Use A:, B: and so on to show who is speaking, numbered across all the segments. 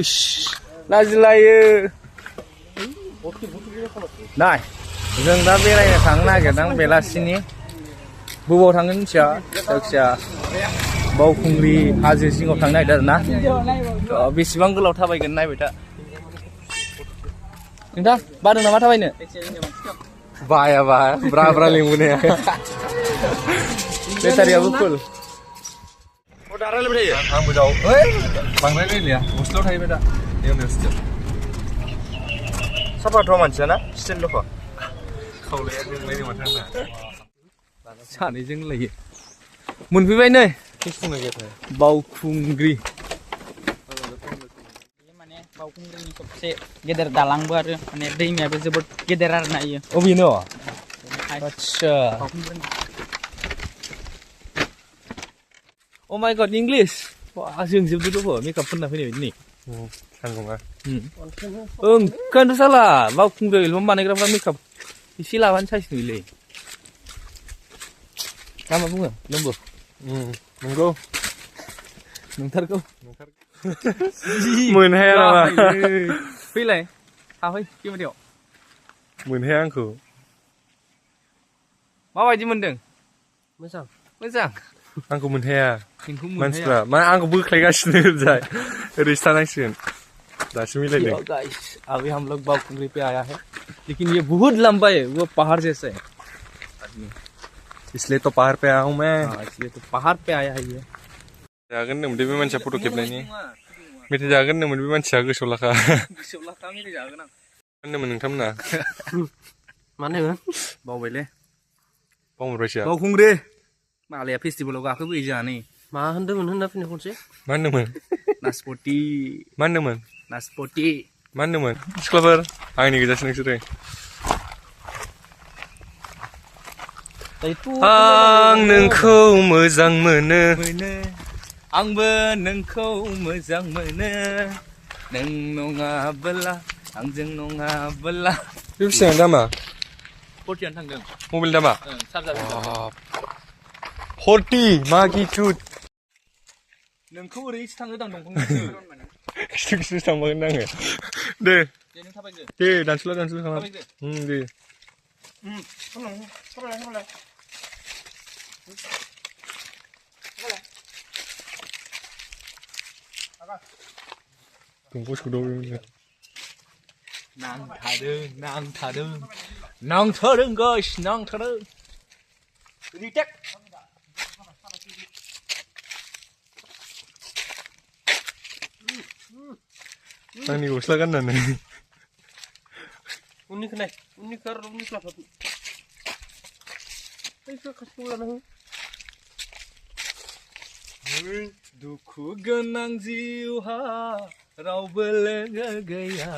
A: Ish, लाजिलायो नाय जों दा बेरायनो थांनो नागिरदों बेलासिनि बबाव थांगोन मिथिया जायखिया बावखुंग्रि हाजो सिङाव थांनो नागिरदों आरोना बेसेबां गोलाव थाबायगोन नायबाय था नोंथां बादों नामा थाबायनो
B: बायाबा ब्रा ब्रा लिंबोनाया
A: बेटारियाबो फुल
B: दा रायलायबाय थायो आंबो जाव ओइ बांद्राय रायलाया हस्टेलाव थाहैबाय दा इउनिभारसिटियाव साफाथ' मानसिया ना स्टिलल'ख खावलाया जोंलायनो माथो आंना
A: सानैजों लायो मोनफैबाय नै
B: बुंनाय
A: बावखुंग्रि
C: माने बावखुंग्रिनि सबसे गेदेर दालांबो आरो माने दैमायाबो जोबोद गेदेर आरो ना इयो
A: अबेनो आच्छा Oh my god, English. Wah, जोंजोबदो दङ मेकआप फोनना फैनाय बायदि नै
B: सानगौना
A: ओंखायनोथ' साला बावखुंग्रियाव एलबाम बानायग्राफ्रा मेकआप एसे लाबानो साइस नुयोलै दा मा बुङो लोंबो
B: नंगौ
A: नंथारगौ
B: मोनहाया नामा
A: फैलाय हाफै केमेरायाव
B: मोनहाया आंखौ
A: माबायदि मोनदों
C: मोजां
A: मोजां
B: आंखौ मोनहाया
A: नोंखौ
B: मानसिफ्रा मा आंखौ बोख्लायगासिनो ओरैजाय ओरैसो थानांसिगोन दासो मिलायदों
A: गाइस अभी हम लोग बावखुंग्री पे आया है लेकिन ये बहुत लंबा है वो पहाड़ जैसा है
B: इसलिए तो पहाड़ पे आया हूं मैं
A: इसलिए तो पहाड़ पे आया है ये
B: जागोन होनदोंमोन बे मानसिया फट' खेबनायनि मेथाइ जागोन होनदोंमोन बे मानसिया गोसोआव लाखा
A: गोसोआव लाखा मेथाइ जागोन आं
B: होनदोंमोन नोंथांमोना
C: माने
A: बावबायलै
B: बावहरबायसो
A: बावखुंग्रि मालाया फेस्टिभेलाव गाखोबोयो जोंहा नै
C: मा होनदोंमोन होनना फैनो खनसे
B: मा होनदोंमोन
A: नासपति
B: मा होनदोंमोन
A: नासपति
B: मा होनदोंमोन सिख्लाफोर आंनि गोजासो नोंसोरो आं नोंखौ मोजां मोनो
A: आंबो नोंखौ मोजां मोनो नों नङाबोला आंजों नङाबोला
B: बे बेसेबां दामा
A: 40 थांदों
B: मबाइल दामा
A: चार्जार
B: 40 मागिटुड
A: नोंखौ ओरैसो थाङो दां दंफांनिसो
B: खिथु खिथु थांबागोन आङो दे
A: नों थाबायदो
B: दे दानस'ला खालाम दे दंग' सौदावो
A: नांथादों गाइस नांथादों रिटेक
B: आंनि गस्ला गाननानै
C: उननिखौ नाय उननिखौ आरो उननिखौ लाफादो बैखौ खाथियाव लाना हो
A: दुखु गोनां जिउहा रावबो लोगो गैया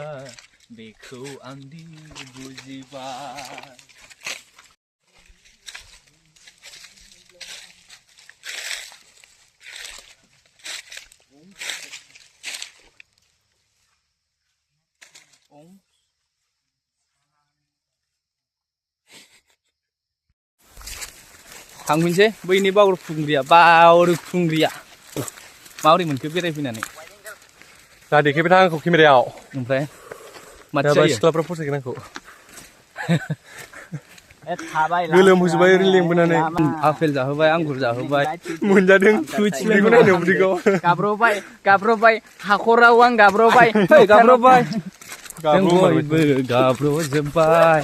A: बेखौ आं दि बुजिबाय थांफिनसै बैनि बावखुंग्रिया माबोरै मोनखो बेरायफैनानै
B: दा देखायबाय था आंखौ केमेरायाव
A: ओमफ्राय माथो
B: दाबा
A: जायो
B: सिख्लाफ्रा फसायगोन आंखौ
C: थाबाय
B: गोलोमहोजोबबाय ओरैनो लेंबोनानै
A: आपेल जाहोबाय आंगुर जाहोबाय
B: मोनजादों उदैखौ नायनो उदैखौ
C: गाब्रबाय हाखराव आं गाब्रबाय
A: जों बयबो गाब्रजोब्बाय